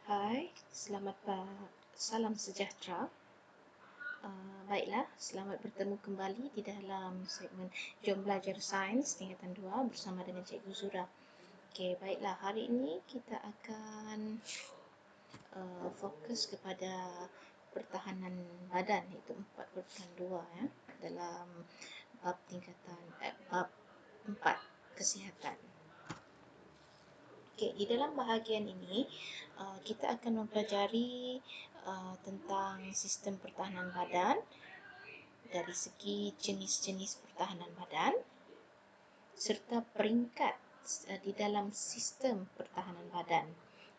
Hai, salam sejahtera. Baiklah, selamat bertemu kembali di dalam segmen Jom Belajar Sains tingkatan 2 bersama dengan Cikgu Zura. Okey, baiklah, hari ini kita akan fokus kepada pertahanan badan, iaitu 4.2 ya, dalam bab 4 kesihatan. Okey, di dalam bahagian ini kita akan mempelajari tentang sistem pertahanan badan dari segi jenis-jenis pertahanan badan serta peringkat di dalam sistem pertahanan badan.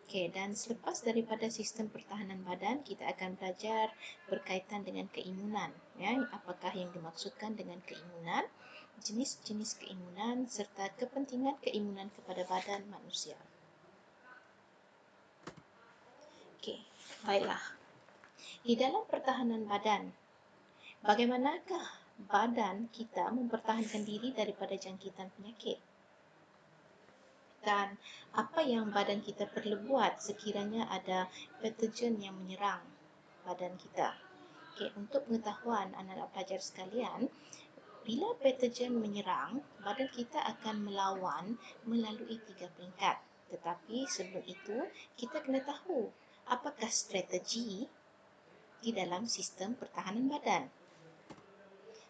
Okey, dan selepas daripada sistem pertahanan badan, kita akan belajar berkaitan dengan keimunan, ya, apakah yang dimaksudkan dengan keimunan, jenis-jenis keimunan serta kepentingan keimunan kepada badan manusia. Okey, baiklah. Di dalam pertahanan badan, bagaimanakah badan kita mempertahankan diri daripada jangkitan penyakit? Dan apa yang badan kita perlu buat sekiranya ada patogen yang menyerang badan kita? Okey, untuk pengetahuan anak-anak pelajar sekalian, bila patogen menyerang, badan kita akan melawan melalui 3 peringkat. Tetapi sebelum itu, kita kena tahu apakah strategi di dalam sistem pertahanan badan.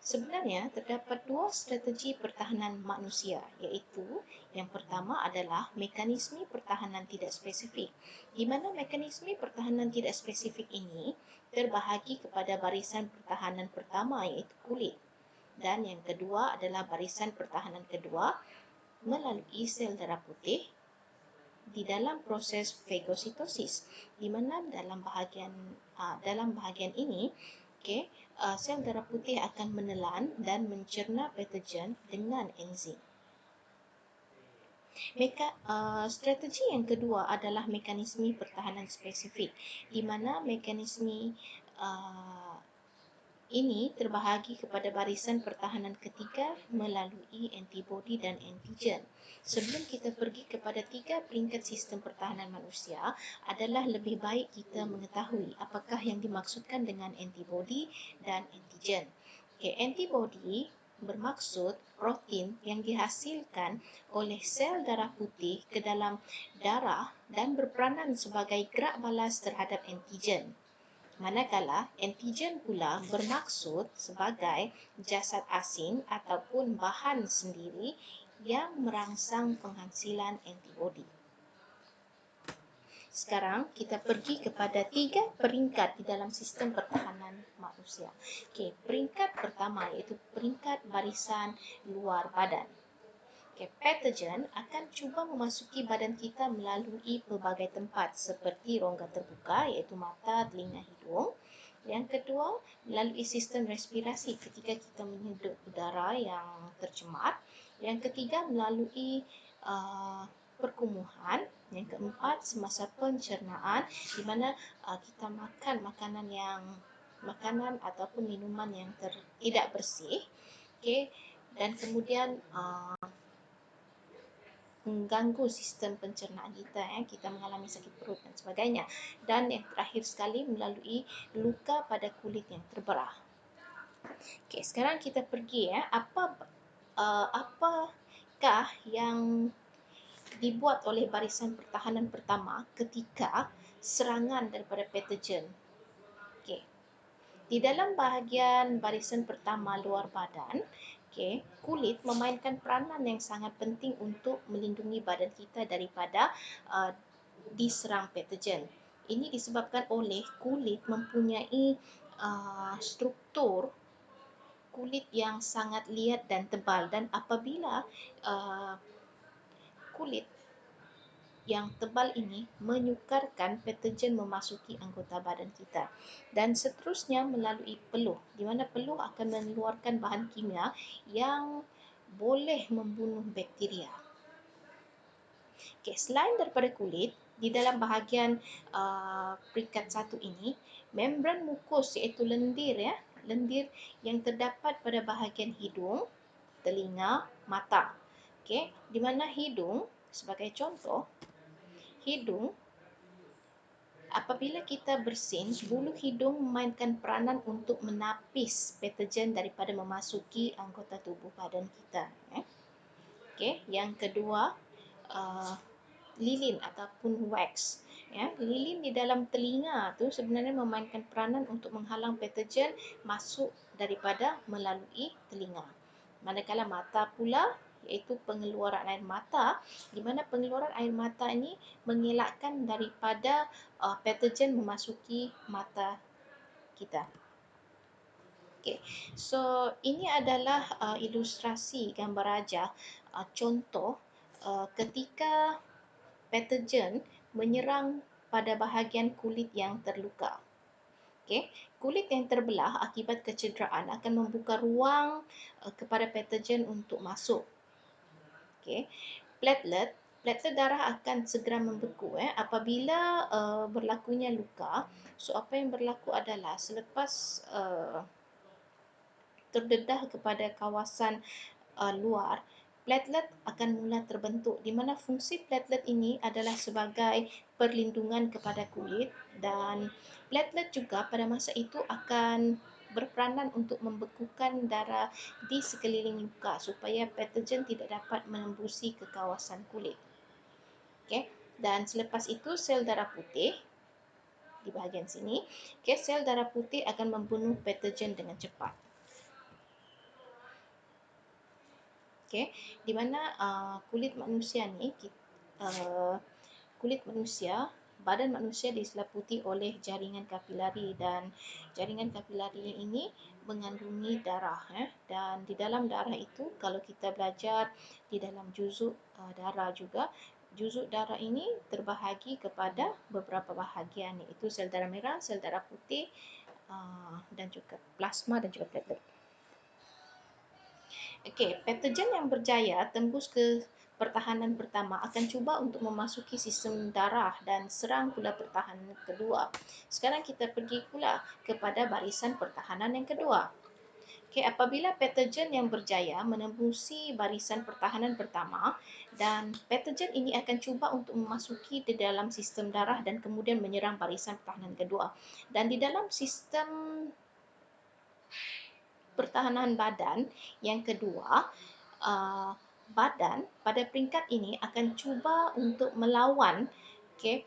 Sebenarnya, terdapat 2 strategi pertahanan manusia, iaitu yang pertama adalah mekanisme pertahanan tidak spesifik, di mana mekanisme pertahanan tidak spesifik ini terbahagi kepada barisan pertahanan pertama, iaitu kulit. Dan yang kedua adalah barisan pertahanan kedua melalui sel darah putih di dalam proses fagositosis, di mana dalam bahagian ini, sel darah putih akan menelan dan mencerna patogen dengan enzim. Strategi yang kedua adalah mekanisme pertahanan spesifik, di mana mekanisme ini terbahagi kepada barisan pertahanan ketiga melalui antibodi dan antigen. Sebelum kita pergi kepada 3 peringkat sistem pertahanan manusia, adalah lebih baik kita mengetahui apakah yang dimaksudkan dengan antibodi dan antigen. Okay, antibodi bermaksud protein yang dihasilkan oleh sel darah putih ke dalam darah dan berperanan sebagai gerak balas terhadap antigen. Manakala antigen pula bermaksud sebagai jasad asing ataupun bahan sendiri yang merangsang penghasilan antibodi. Sekarang kita pergi kepada 3 peringkat di dalam sistem pertahanan manusia. Okey, peringkat pertama iaitu peringkat barisan luar badan. Okay, patogen akan cuba memasuki badan kita melalui pelbagai tempat seperti rongga terbuka iaitu mata, telinga, hidung. Yang kedua, melalui sistem respirasi ketika kita menghirup udara yang tercemar. Yang ketiga, melalui perkumuhan. Yang keempat, semasa pencernaan di mana kita makan makanan ataupun minuman yang tidak bersih. Okay, dan kemudian mengganggu sistem pencernaan kita, kita mengalami sakit perut dan sebagainya. Dan yang terakhir sekali melalui luka pada kulit yang terberah. Okey, sekarang kita pergi apakah yang dibuat oleh barisan pertahanan pertama ketika serangan daripada patogen. Okey. Di dalam bahagian barisan pertama luar badan, kulit memainkan peranan yang sangat penting untuk melindungi badan kita daripada diserang patogen. Ini disebabkan oleh kulit mempunyai struktur kulit yang sangat liat dan tebal, dan apabila kulit yang tebal ini menyukarkan patogen memasuki anggota badan kita, dan seterusnya melalui peluh, di mana peluh akan mengeluarkan bahan kimia yang boleh membunuh bakteria. Selain daripada kulit, di dalam bahagian peringkat 1 ini, membran mukus iaitu lendir yang terdapat pada bahagian hidung, telinga, mata. Di mana hidung, sebagai contoh, hidung Apabila kita bersin, bulu hidung memainkan peranan untuk menapis patogen daripada memasuki anggota tubuh badan kita. Okey, yang kedua, lilin ataupun wax. Lilin di dalam telinga tu sebenarnya memainkan peranan untuk menghalang patogen masuk daripada melalui telinga. Manakala mata pula, iaitu pengeluaran air mata, di mana pengeluaran air mata ini mengelakkan daripada patogen memasuki mata kita. Okay. So ini adalah ilustrasi gambar rajah contoh ketika patogen menyerang pada bahagian kulit yang terluka. Okay. Kulit yang terbelah akibat kecederaan akan membuka ruang kepada patogen untuk masuk. Okay. Platelet darah akan segera membeku apabila berlakunya luka. So apa yang berlaku adalah selepas terdedah kepada kawasan luar, platelet akan mula terbentuk, di mana fungsi platelet ini adalah sebagai perlindungan kepada kulit, dan platelet juga pada masa itu akan berperanan untuk membekukan darah di sekeliling luka supaya patogen tidak dapat menembusi ke kawasan kulit. Okay. Dan selepas itu sel darah putih di bahagian sini, sel darah putih akan membunuh patogen dengan cepat. Okay. Di mana kulit manusia ni, badan manusia diseliputi oleh jaringan kapilari, dan jaringan kapilari ini mengandungi darah. Dan di dalam darah itu, kalau kita belajar di dalam juzuk darah juga, juzuk darah ini terbahagi kepada beberapa bahagian, iaitu sel darah merah, sel darah putih, dan juga plasma dan juga platelet. Okey, patogen yang berjaya tembus ke pertahanan pertama akan cuba untuk memasuki sistem darah dan serang pula pertahanan kedua. Sekarang kita pergi pula kepada barisan pertahanan yang kedua. Okey, apabila patogen yang berjaya menembusi barisan pertahanan pertama, dan patogen ini akan cuba untuk memasuki di dalam sistem darah dan kemudian menyerang barisan pertahanan kedua. Dan di dalam sistem pertahanan badan yang kedua, badan pada peringkat ini akan cuba untuk melawan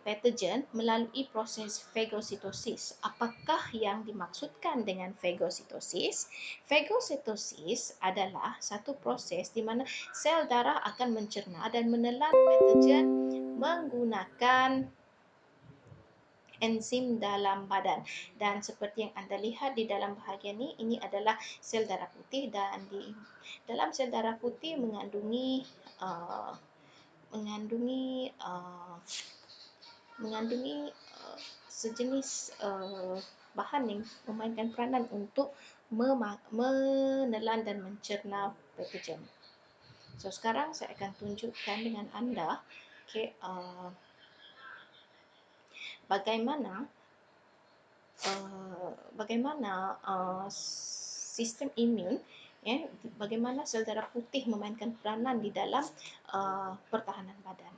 patogen melalui proses fagositosis. Apakah yang dimaksudkan dengan fagositosis? Fagositosis adalah satu proses di mana sel darah akan mencerna dan menelan patogen menggunakan enzim dalam badan. Dan seperti yang anda lihat di dalam bahagian ini adalah sel darah putih, dan di dalam sel darah putih mengandungi sejenis bahan yang memainkan peranan untuk menelan dan mencerna patogen. So sekarang saya akan tunjukkan dengan anda bagaimana sistem imun, bagaimana sel darah putih memainkan peranan di dalam pertahanan badan.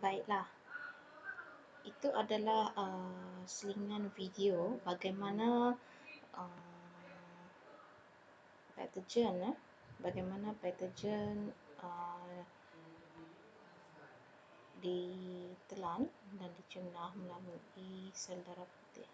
Baiklah, itu adalah selingan video bagaimana uh, patogen, bagaimana patogen uh, ditelan dan dicunah melalui sel darah putih.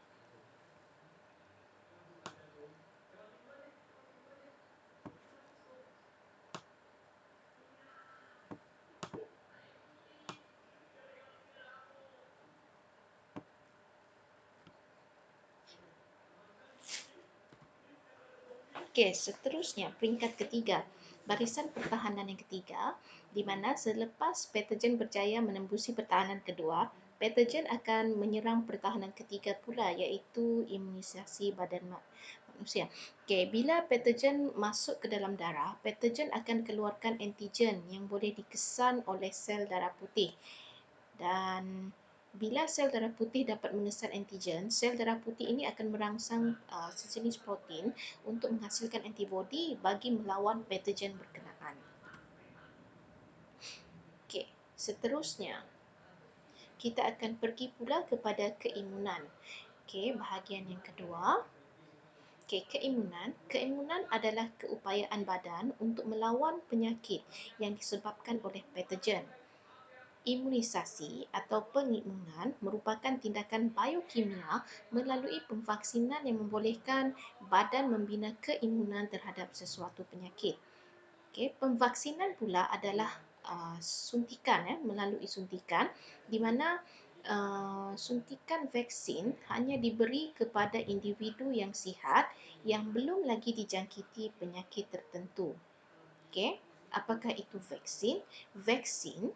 Okey, seterusnya peringkat ketiga, barisan pertahanan yang ketiga, di mana selepas patogen berjaya menembusi pertahanan kedua, patogen akan menyerang pertahanan ketiga pula, iaitu imunisasi badan manusia. Okey, bila patogen masuk ke dalam darah, patogen akan keluarkan antigen yang boleh dikesan oleh sel darah putih. Dan bila sel darah putih dapat mengesan antigen, sel darah putih ini akan merangsang sejenis protein untuk menghasilkan antibodi bagi melawan patogen berkenaan. Okey, seterusnya kita akan pergi pula kepada keimunan. Okey, bahagian yang kedua. Okey, keimunan. Keimunan adalah keupayaan badan untuk melawan penyakit yang disebabkan oleh patogen. Imunisasi atau pengimunan merupakan tindakan biokimia melalui pemvaksinan yang membolehkan badan membina keimunan terhadap sesuatu penyakit. Okey, pemvaksinan pula adalah suntikan, melalui suntikan, di mana suntikan vaksin hanya diberi kepada individu yang sihat yang belum lagi dijangkiti penyakit tertentu. Okey, apakah itu vaksin? Vaksin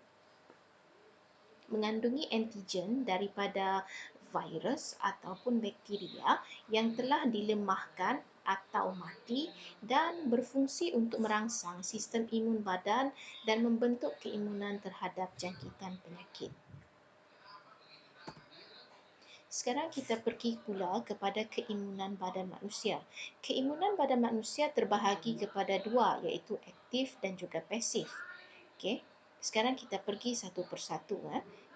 mengandungi antigen daripada virus ataupun bakteria yang telah dilemahkan atau mati dan berfungsi untuk merangsang sistem imun badan dan membentuk keimunan terhadap jangkitan penyakit. Sekarang kita pergi pula kepada keimunan badan manusia. Keimunan badan manusia terbahagi kepada dua, iaitu aktif dan juga pasif. Okey, sekarang kita pergi satu persatu.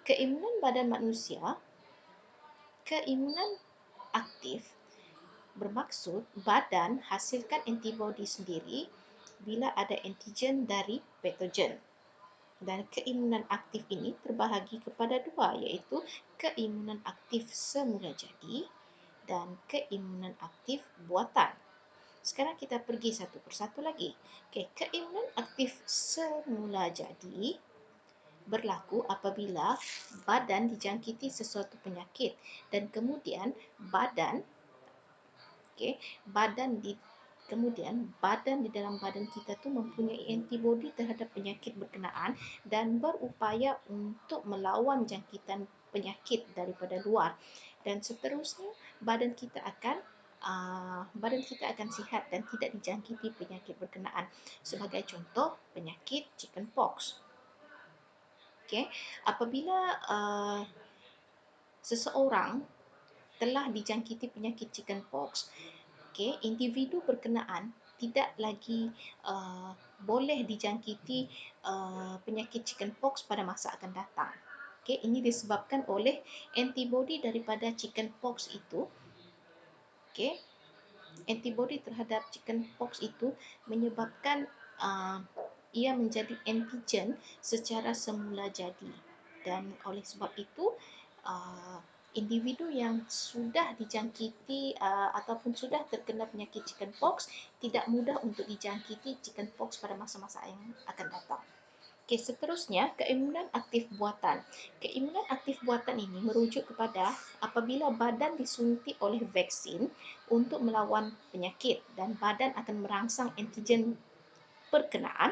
Keimunan badan manusia, keimunan aktif bermaksud badan hasilkan antibodi sendiri bila ada antigen dari patogen. Dan keimunan aktif ini terbahagi kepada dua, iaitu keimunan aktif semula jadi dan keimunan aktif buatan. Sekarang kita pergi satu persatu lagi. Okey, keimunan aktif semula jadi berlaku apabila badan dijangkiti sesuatu penyakit dan kemudian badan kemudian badan di dalam badan kita tu mempunyai antibodi terhadap penyakit berkenaan dan berupaya untuk melawan jangkitan penyakit daripada luar, dan seterusnya badan kita akan sihat dan tidak dijangkiti penyakit berkenaan. Sebagai contoh, penyakit chickenpox. Okey, apabila seseorang telah dijangkiti penyakit chickenpox, okey, individu berkenaan tidak lagi boleh dijangkiti penyakit chickenpox pada masa akan datang. Okey, ini disebabkan oleh antibodi daripada chickenpox itu. Okey, antibodi terhadap chickenpox itu menyebabkan ia menjadi antigen secara semula jadi, dan oleh sebab itu individu yang sudah dijangkiti ataupun sudah terkena penyakit chickenpox tidak mudah untuk dijangkiti chickenpox pada masa-masa yang akan datang. Okey, seterusnya keimunan aktif buatan. Keimunan aktif buatan ini merujuk kepada apabila badan disuntik oleh vaksin untuk melawan penyakit dan badan akan merangsang antigen berkenaan,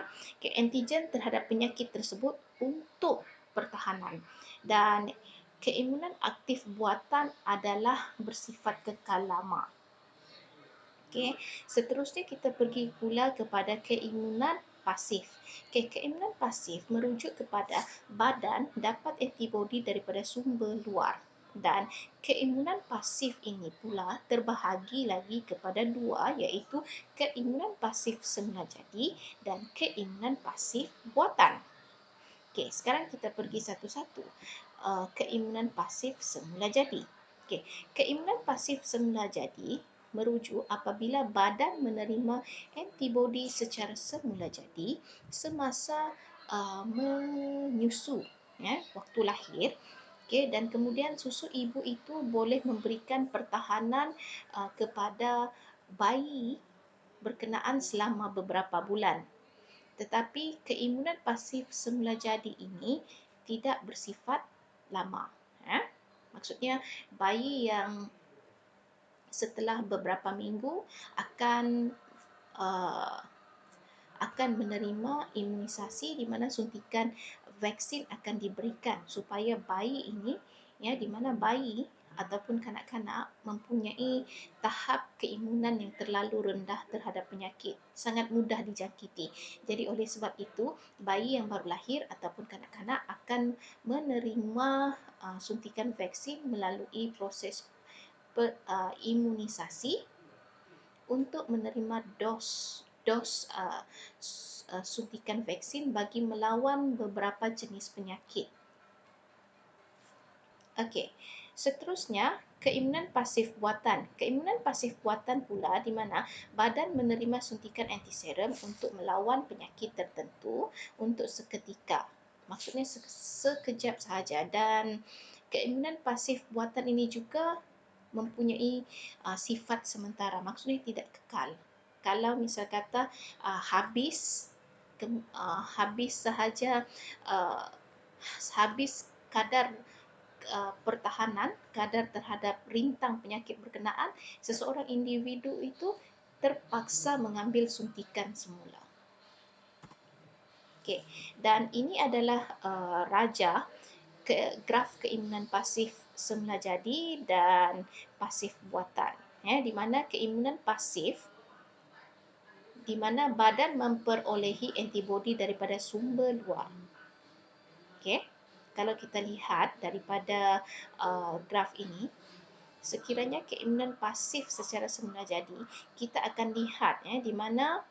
antigen terhadap penyakit tersebut untuk pertahanan. Dan keimunan aktif buatan adalah bersifat kekal lama. Okey, seterusnya kita pergi pula kepada keimunan pasif. Okey, keimunan pasif merujuk kepada badan dapat antibodi daripada sumber luar, dan keimunan pasif ini pula terbahagi lagi kepada dua, iaitu keimunan pasif semula jadi dan keimunan pasif buatan. Okey, sekarang kita pergi satu-satu. Keimunan pasif semula jadi. Okey, keimunan pasif semula jadi merujuk apabila badan menerima antibodi secara semula jadi semasa menyusu, ya, waktu lahir. Okey, dan kemudian susu ibu itu boleh memberikan pertahanan kepada bayi berkenaan selama beberapa bulan. Tetapi keimunan pasif semula jadi ini tidak bersifat lama. Maksudnya bayi yang setelah beberapa minggu akan uh, akan menerima imunisasi di mana suntikan vaksin akan diberikan supaya bayi ini, ya, di mana bayi ataupun kanak-kanak mempunyai tahap keimunan yang terlalu rendah terhadap penyakit, sangat mudah dijangkiti. Jadi oleh sebab itu bayi yang baru lahir ataupun kanak-kanak akan menerima suntikan vaksin melalui proses imunisasi untuk menerima dos suntikan vaksin bagi melawan beberapa jenis penyakit. Okey, seterusnya keimunan pasif buatan. Keimunan pasif buatan pula di mana badan menerima suntikan antiserum untuk melawan penyakit tertentu untuk seketika. Maksudnya sekejap sahaja, dan keimunan pasif buatan ini juga mempunyai sifat sementara, maksudnya tidak kekal. Kalau misal kata habis sahaja, uh, habis kadar pertahanan, kadar terhadap rintang penyakit berkenaan, seseorang individu itu terpaksa mengambil suntikan semula. Okey, dan ini adalah raja graf keimunan pasif semula jadi dan pasif buatan, ya, di mana keimunan pasif di mana badan memperolehi antibodi daripada sumber luar. Okey, kalau kita lihat daripada graf ini, sekiranya keimunan pasif secara semula jadi, kita akan lihat, ya, di mana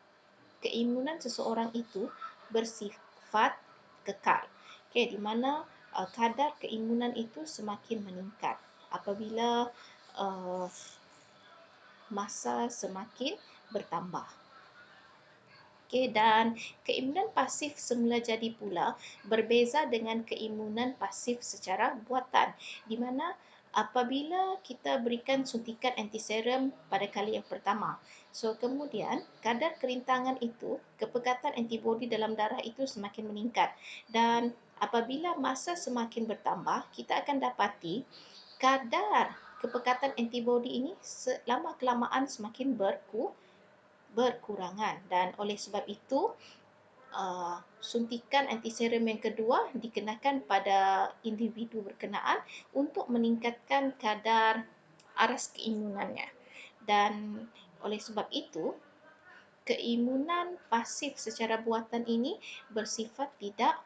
keimunan seseorang itu bersifat kekal. Okey, di mana kadar keimunan itu semakin meningkat apabila masa semakin bertambah. Okey, dan keimunan pasif semula jadi pula berbeza dengan keimunan pasif secara buatan, di mana apabila kita berikan suntikan antiserum pada kali yang pertama, so kemudian kadar kerintangan itu, kepekatan antibodi dalam darah itu semakin meningkat, dan apabila masa semakin bertambah, kita akan dapati kadar kepekatan antibodi ini lama kelamaan semakin berkurangan, dan oleh sebab itu suntikan antiserum yang kedua dikenakan pada individu berkenaan untuk meningkatkan kadar aras keimunannya. Dan oleh sebab itu keimunan pasif secara buatan ini bersifat tidak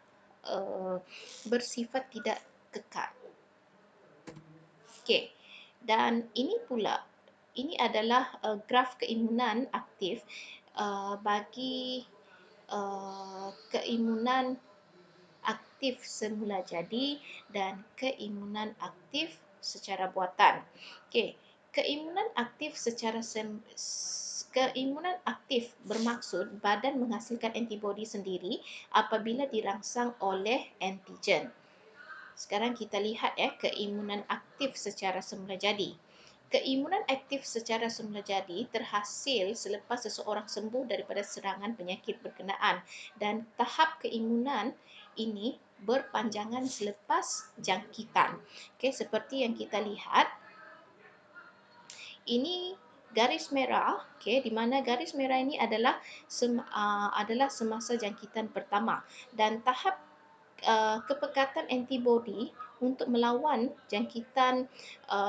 kekal. Okey, dan ini adalah graf keimunan aktif bagi keimunan aktif semula jadi dan keimunan aktif secara buatan. Okey, keimunan aktif bermaksud badan menghasilkan antibodi sendiri apabila dirangsang oleh antigen. Sekarang kita lihat, ya, keimunan aktif secara semula jadi. Keimunan aktif secara semula jadi terhasil selepas seseorang sembuh daripada serangan penyakit berkenaan, dan tahap keimunan ini berpanjangan selepas jangkitan. Okey, seperti yang kita lihat, ini garis merah, okey, di mana garis merah ini adalah semasa jangkitan pertama, dan tahap kepekatan antibodi untuk melawan jangkitan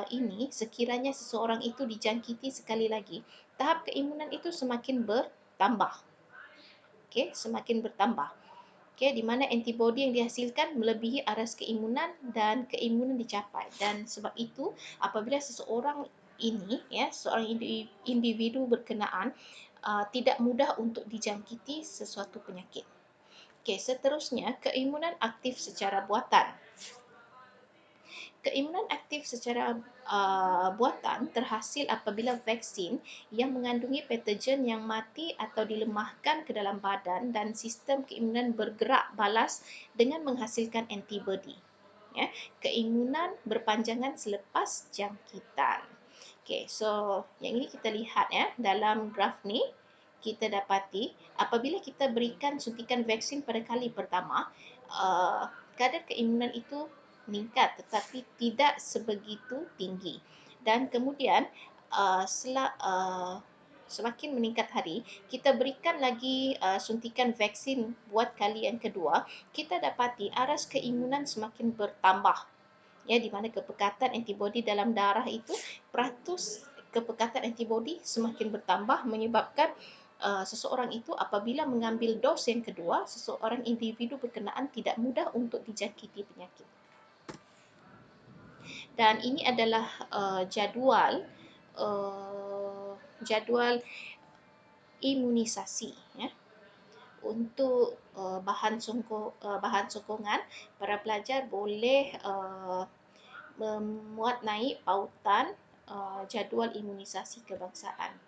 ini sekiranya seseorang itu dijangkiti sekali lagi, tahap keimunan itu semakin bertambah. Okey, semakin bertambah. Okey, di mana antibodi yang dihasilkan melebihi aras keimunan dan keimunan dicapai. Dan sebab itu apabila seseorang ini, ya, seorang individu berkenaan tidak mudah untuk dijangkiti sesuatu penyakit. Okey, seterusnya keimunan aktif secara buatan. Keimunan aktif secara buatan terhasil apabila vaksin yang mengandungi patogen yang mati atau dilemahkan ke dalam badan dan sistem keimunan bergerak balas dengan menghasilkan antibodi. Ya, keimunan berpanjangan selepas jangkitan. Okey, so yang ini kita lihat ya dalam graf ni kita dapati apabila kita berikan suntikan vaksin pada kali pertama, kadar keimunan itu meningkat tetapi tidak sebegitu tinggi. Dan kemudian semakin meningkat hari, kita berikan lagi suntikan vaksin buat kali yang kedua, kita dapati aras keimunan semakin bertambah. Ya, di mana kepekatan antibodi dalam darah itu, peratus kepekatan antibodi semakin bertambah menyebabkan seseorang itu apabila mengambil dos yang kedua, seseorang individu berkenaan tidak mudah untuk dijangkiti penyakit. Dan ini adalah jadual imunisasi ya. Untuk bahan sokongan, para pelajar boleh memuat naik pautan jadual imunisasi kebangsaan.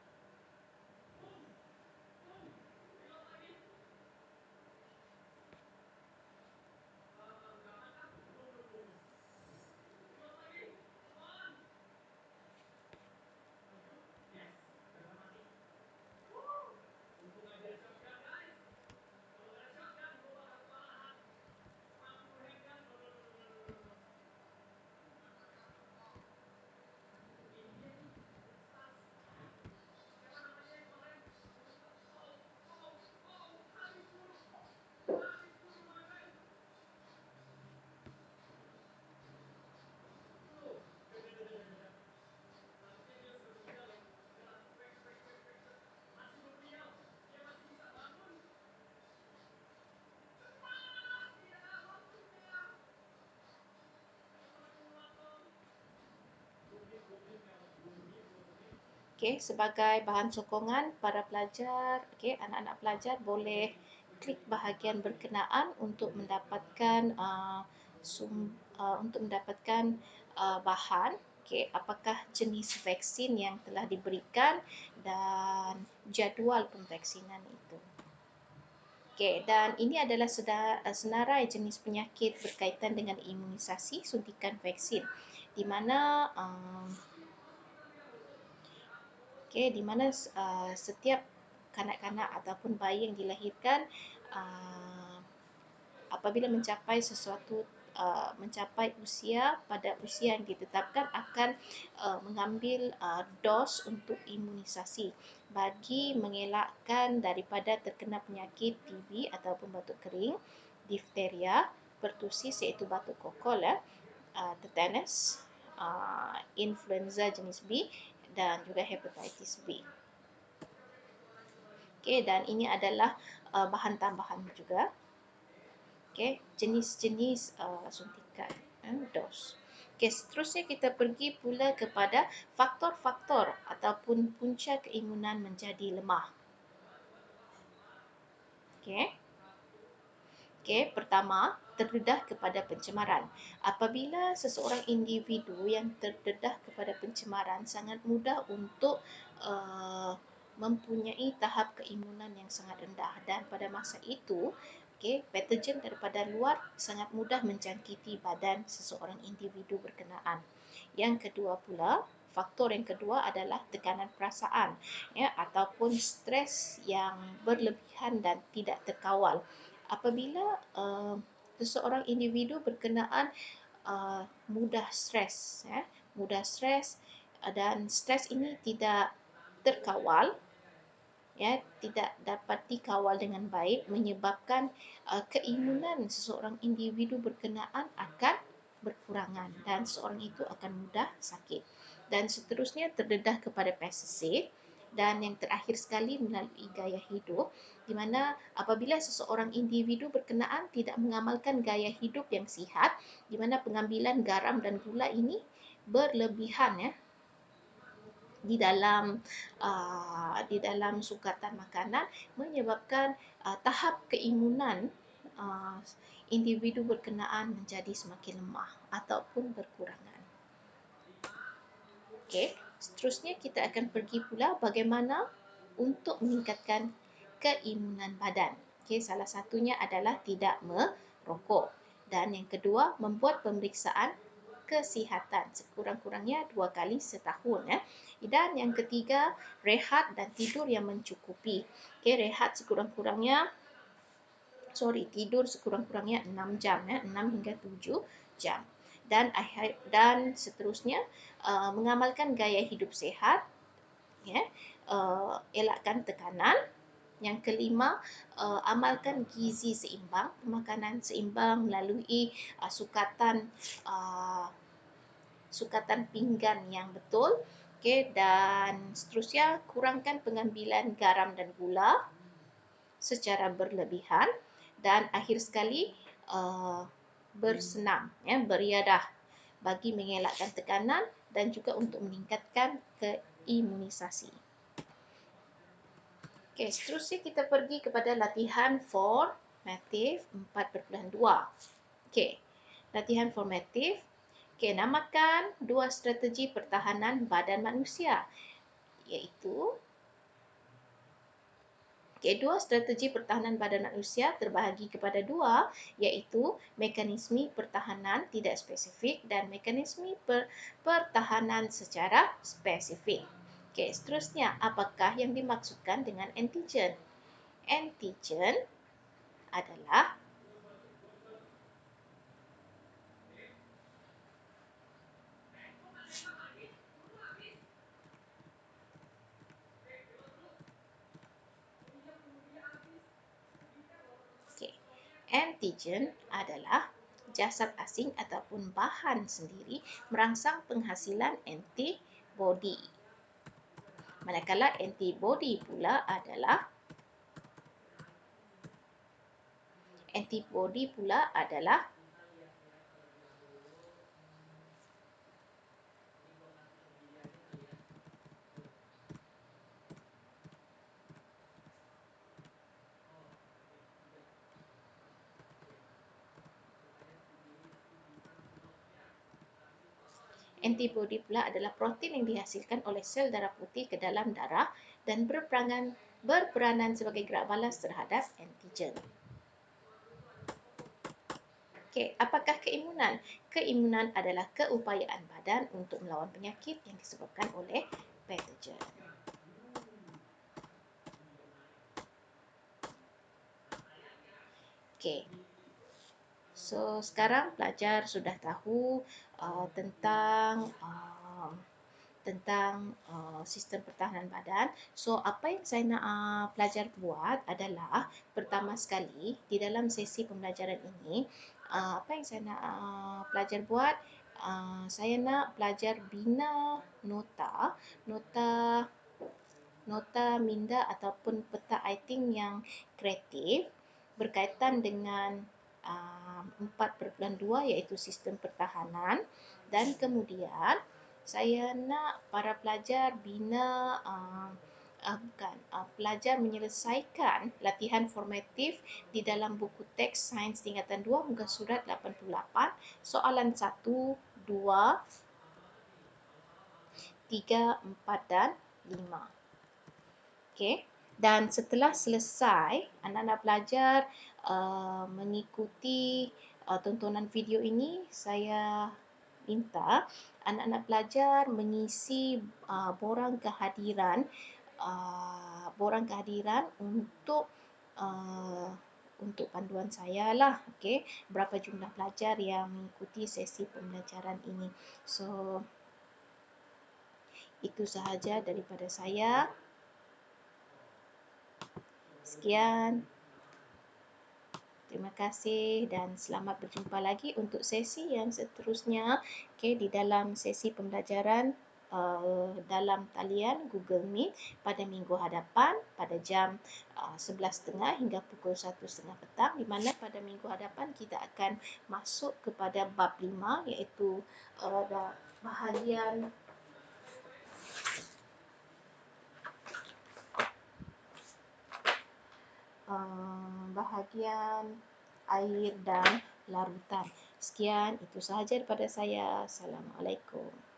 Okey, sebagai bahan sokongan para pelajar, okey, anak-anak pelajar boleh klik bahagian berkenaan untuk mendapatkan bahan, okey, apakah jenis vaksin yang telah diberikan dan jadual pemvaksinan itu. Okey, dan ini adalah senarai jenis penyakit berkaitan dengan imunisasi suntikan vaksin di mana di mana setiap kanak-kanak ataupun bayi yang dilahirkan apabila mencapai usia pada usia yang ditetapkan akan mengambil dos untuk imunisasi bagi mengelakkan daripada terkena penyakit TB ataupun batuk kering, difteria, pertusis iaitu batuk kokol, tetanus, influenza jenis B dan juga hepatitis B. Okey, dan ini adalah bahan tambahan juga. Okey, jenis-jenis suntikan dos. Okey, seterusnya kita pergi pula kepada faktor-faktor ataupun punca keimunan menjadi lemah. Okey. Okey, pertama, terdedah kepada pencemaran. Apabila seseorang individu yang terdedah kepada pencemaran sangat mudah untuk mempunyai tahap keimunan yang sangat rendah dan pada masa itu patogen daripada luar sangat mudah menjangkiti badan seseorang individu berkenaan. Yang kedua pula, faktor yang kedua adalah tekanan perasaan ya ataupun stres yang berlebihan dan tidak terkawal. Apabila seseorang individu berkenaan mudah stres dan stres ini tidak terkawal, ya, tidak dapat dikawal dengan baik menyebabkan keimunan seseorang individu berkenaan akan berkurangan dan seorang itu akan mudah sakit. Dan seterusnya terdedah kepada pesisif dan yang terakhir sekali melalui gaya hidup di mana apabila seseorang individu berkenaan tidak mengamalkan gaya hidup yang sihat di mana pengambilan garam dan gula ini berlebihan ya di dalam sukatan makanan menyebabkan tahap keimunan individu berkenaan menjadi semakin lemah ataupun berkurangan. Okey, seterusnya kita akan pergi pula bagaimana untuk meningkatkan keimunan badan. Okey, salah satunya adalah tidak merokok. Dan yang kedua, membuat pemeriksaan kesihatan sekurang-kurangnya 2 kali setahun. Dan yang ketiga, rehat dan tidur yang mencukupi. Okey, rehat sekurang-kurangnya tidur sekurang-kurangnya 6 jam, 6 hingga 7 jam. Dan seterusnya, mengamalkan gaya hidup sihat, elakkan tekanan. Yang kelima, amalkan gizi seimbang, makanan seimbang melalui sukatan pinggan yang betul. Okey, dan seterusnya kurangkan pengambilan garam dan gula secara berlebihan. Dan akhir sekali, bersenam, beriadah bagi mengelakkan tekanan dan juga untuk meningkatkan keimunisasi. Okey, seterusnya kita pergi kepada latihan formatif 4.2. Okey, latihan formatif. Okey, namakan 2 strategi pertahanan badan manusia, iaitu dua strategi pertahanan badan manusia terbahagi kepada 2, iaitu mekanisme pertahanan tidak spesifik dan mekanisme pertahanan secara spesifik. Okey, seterusnya, apakah yang dimaksudkan dengan antigen? Antigen adalah antigen adalah jasad asing ataupun bahan sendiri merangsang penghasilan antibodi. Manakala antibodi pula adalah protein yang dihasilkan oleh sel darah putih ke dalam darah dan berperanan sebagai gerak balas terhadap antigen. Okey, apakah keimunan? Keimunan adalah keupayaan badan untuk melawan penyakit yang disebabkan oleh patogen. Okey. So, sekarang pelajar sudah tahu tentang sistem pertahanan badan. So, apa yang saya nak pelajar buat adalah pertama sekali di dalam sesi pembelajaran ini, apa yang saya nak pelajar buat, saya nak pelajar bina nota minda ataupun peta iting yang kreatif berkaitan dengan 4.2 iaitu sistem pertahanan. Dan kemudian saya nak para pelajar pelajar menyelesaikan latihan formatif di dalam buku teks Sains Tingkatan 2 muka surat 88, soalan 1, 2, 3, 4 dan 5. Okey. Dan setelah selesai, anak-anak pelajar mengikuti tontonan video ini, saya minta anak-anak pelajar mengisi borang kehadiran untuk panduan saya lah. Okey, berapa jumlah pelajar yang mengikuti sesi pembelajaran ini. So, itu sahaja daripada saya. Sekian. Terima kasih dan selamat berjumpa lagi untuk sesi yang seterusnya, di dalam sesi pembelajaran dalam talian Google Meet pada minggu hadapan pada jam 11.30 hingga pukul 1.30 petang, di mana pada minggu hadapan kita akan masuk kepada bab 5, iaitu bahagian air dan larutan. Sekian, itu sahaja daripada saya. Assalamualaikum.